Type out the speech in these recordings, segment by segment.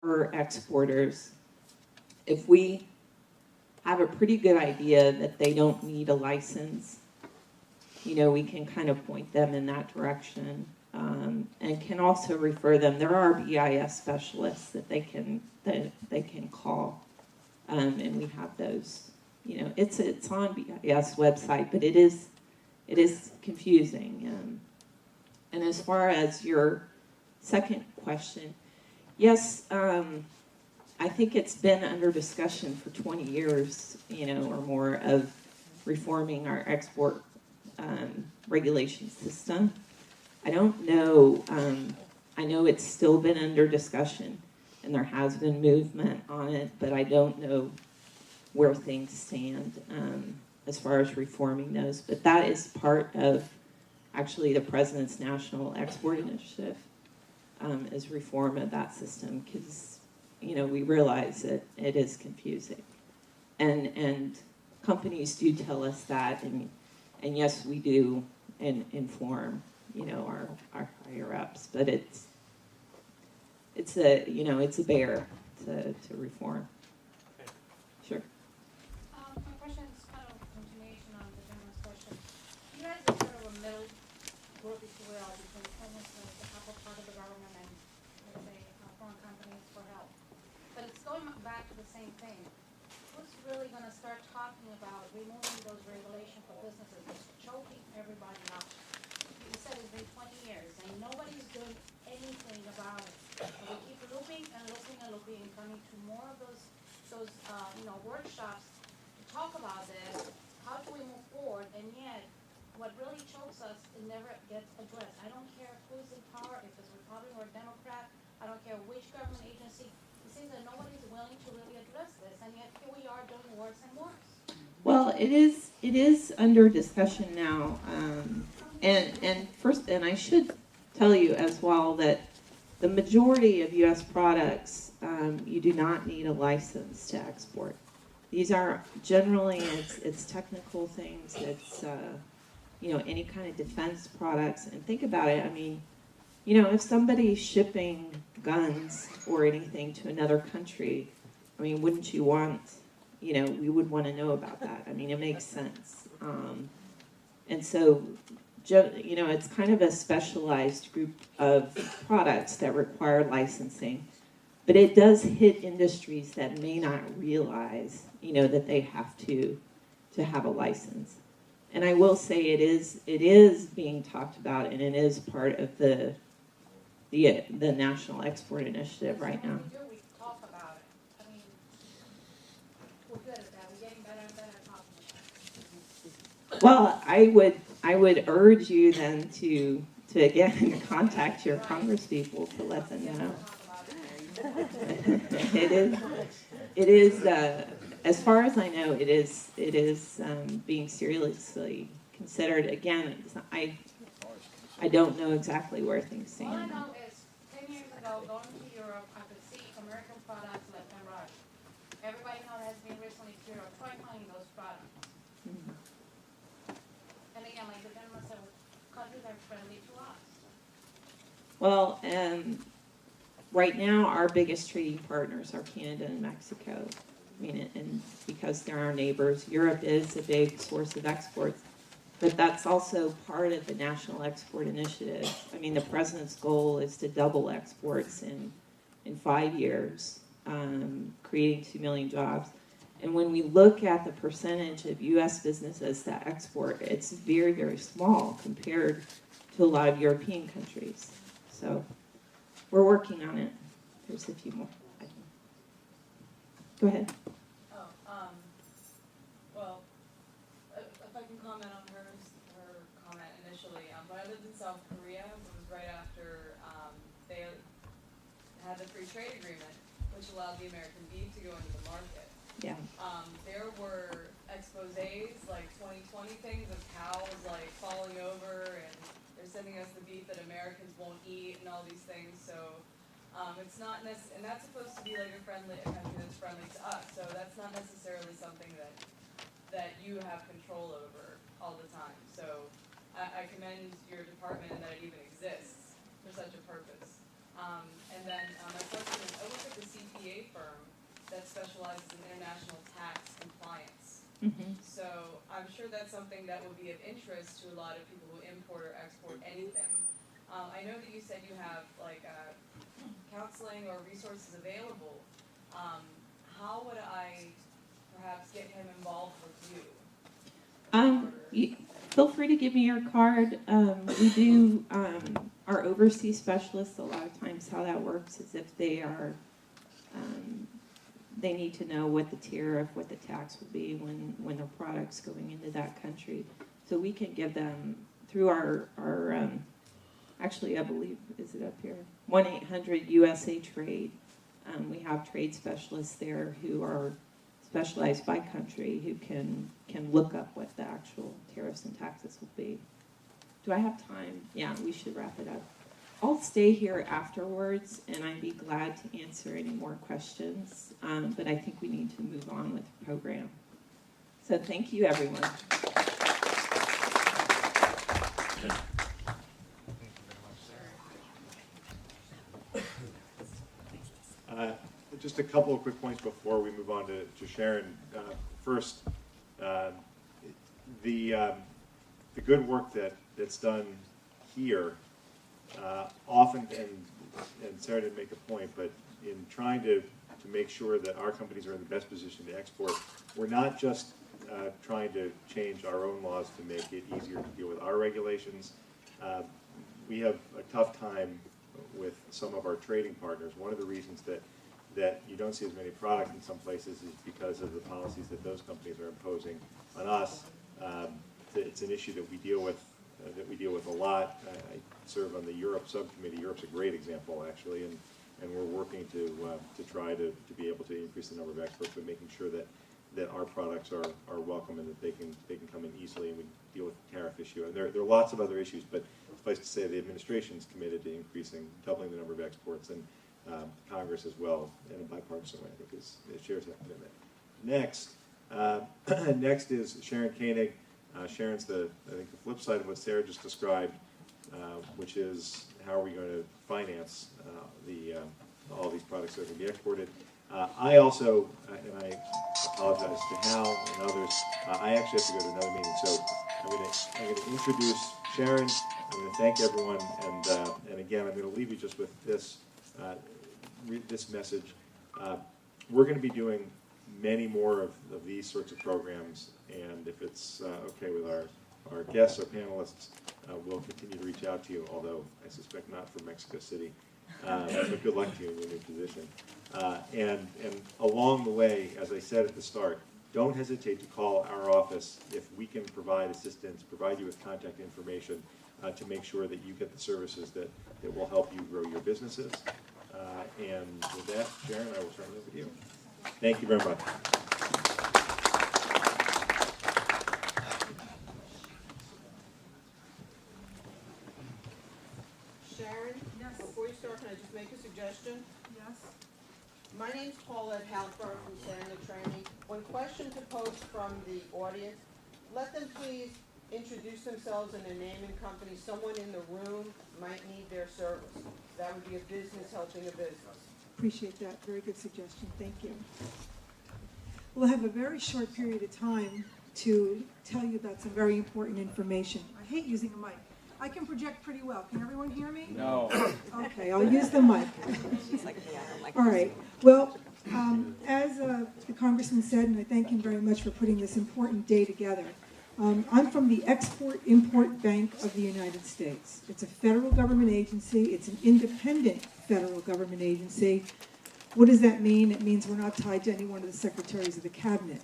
our exporters, if we have a pretty good idea that they don't need a license, we can kind of point them in that direction, and can also refer them. There are BIS specialists that they can call, and we have those. It's on BIS website, but it is confusing. And as far as your second question, yes, I think it's been under discussion for 20 years, or more, of reforming our export regulation system. I don't know. I know it's still been under discussion, and there has been movement on it, but I don't know where things stand as far as reforming those. But that is part of actually the President's National Export Initiative, is reform of that system, because we realize that it is confusing, and companies do tell us that, and yes, we do inform our higher ups, but it's a bear to reform. Sure. My question is kind of a continuation on the gentleman's question. You guys are sort of a middle group, if you will, between almost the upper part of the government and, let's say, foreign companies for help. But it's going back to the same thing. Who's really going to start talking about removing those regulations for businesses? It's choking everybody up. You said it's been 20 years, and nobody's doing anything about it. And we keep looping and looping and looping, and coming to more of those workshops to talk about this. How do we move forward? And yet, what really chokes us, it never gets addressed. I don't care who's in power, if it's Republican or Democrat. I don't care which government agency. It seems that nobody's willing to really address this, and yet here we are doing worse and worse. Well, it is under discussion now, and I should tell you as well that the majority of U.S. products, you do not need a license to export. These are generally, it's technical things, it's any kind of defense products. And think about it, I mean, if somebody's shipping guns or anything to another country, I mean, wouldn't you want, we would want to know about that. I mean, it makes sense. And so, it's kind of a specialized group of products that require licensing. But it does hit industries that may not realize, that they have to have a license. And I will say it is being talked about, and it is part of the National Export Initiative right now. We talk about it. I mean, we're good at that. We're getting better and better at talking about it. Well, I would urge you then to again contact your congresspeople to let them know. It is as far as I know, it is being seriously considered. Again, I don't know exactly where things stand. All I know is 10 years ago, going to Europe, I could see American products left and right. Everybody knows has been recently to Europe. Try finding those products. Mm-hmm. And again, like the gentleman said, countries are friendly to us. Well, right now, our biggest trading partners are Canada and Mexico. I mean, and because they're our neighbors, Europe is a big source of exports, but that's also part of the National Export Initiative. I mean, the president's goal is to double exports in 5 years, creating 2 million jobs. And when we look at the percentage of U.S. businesses that export, it's very, very small compared to a lot of European countries. So we're working on it. There's a few more. Go ahead. Well, if I can comment on her comment initially. When I lived in South Korea, it was right after they had the free trade agreement, which allowed the American beef to go into the market. Yeah. There were exposés, like 2020 things of cows like falling over, and they're sending us the beef that Americans won't eat and all these things. So it's not and that's supposed to be like a country that's friendly to us. So that's not necessarily something that you have control over all the time. So I commend your department that it even exists for such a purpose. And then my question is, I looked at the specializes in international tax compliance. Mhm. So I'm sure that's something that would be of interest to a lot of people who import or export anything. I know that you said you have like counseling or resources available. How would I perhaps get him involved with you? Feel free to give me your card. We do our overseas specialists. A lot of times, how that works is if they are, they need to know what the tariff, what the tax will be when their product's going into that country. So we can give them through our actually, I believe, is it up here? 1-800-USA Trade. We have trade specialists there who are specialized by country who can look up what the actual tariffs and taxes will be. Do I have time? Yeah, we should wrap it up. I'll stay here afterwards, and I'd be glad to answer any more questions, but I think we need to move on with the program. So thank you, everyone. Just a couple of quick points before we move on to Sharon. First, the good work that's done here often, and Sarah didn't make a point, but in trying to make sure that our companies are in the best position to export, we're not just trying to change our own laws to make it easier to deal with our regulations. We have a tough time with some of our trading partners. One of the reasons that you don't see as many products in some places is because of the policies that those companies are imposing on us. It's an issue that we deal with a lot. I serve on the Europe subcommittee. Europe's a great example, actually, and we're working to try to be able to increase the number of experts, but making sure that our products are welcome and that they can come in easily, and we deal with the tariff issue. And there are lots of other issues, but suffice to say the administration's committed to doubling the number of exports, and Congress as well, in a bipartisan way, because it shares that commitment. Next is Sharon Koenig. Sharon's I think the flip side of what Sarah just described, which is how are we going to finance all these products that are going to be exported. I also, and I apologize to Hal and others, I actually have to go to another meeting, so I'm going to introduce Sharon. I'm going to thank everyone, and again, I'm going to leave you just with this message. We're going to be doing many more of these sorts of programs, and if it's okay with our guests, our panelists, we'll continue to reach out to you, although I suspect not from Mexico City. But good luck to you in your new position. And along the way, as I said at the start, don't hesitate to call our office if we can provide assistance, provide you with contact information to make sure that you get the services that will help you grow your businesses. And with that, Sharon, I will turn it over to you. Thank you very much. Sharon? Yes. Before you start, can I just make a suggestion? Yes. My name's Paulette Halper from Sandra Training. When questions are posed from the audience, let them please introduce themselves and their name and company. Someone in the room might need their service. That would be a business helping a business. Appreciate that. Very good suggestion. Thank you. We'll have a very short period of time to tell you about some very important information. I hate using a mic. I can project pretty well. Can everyone hear me? No. Okay, I'll use the mic. All right. Well, as the Congressman said, and I thank him very much for putting this important day together, I'm from the Export-Import Bank of the United States. It's a federal government agency. It's an independent federal government agency. What does that mean? It means we're not tied to any one of the secretaries of the cabinet.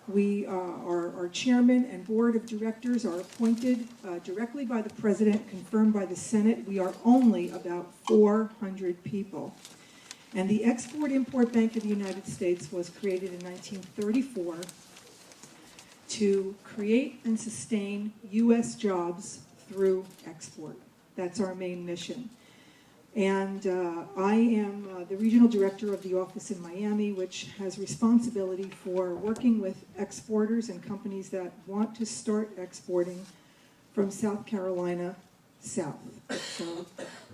Our chairman and board of directors are appointed directly by the president, confirmed by the Senate. We are only about 400 people. And the Export-Import Bank of the United States was created in 1934 to create and sustain U.S. jobs through export. That's our main mission. And I am the regional director of the office in Miami, which has responsibility for working with exporters and companies that want to start exporting from South Carolina south. So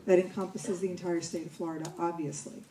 that encompasses the entire state of Florida, obviously.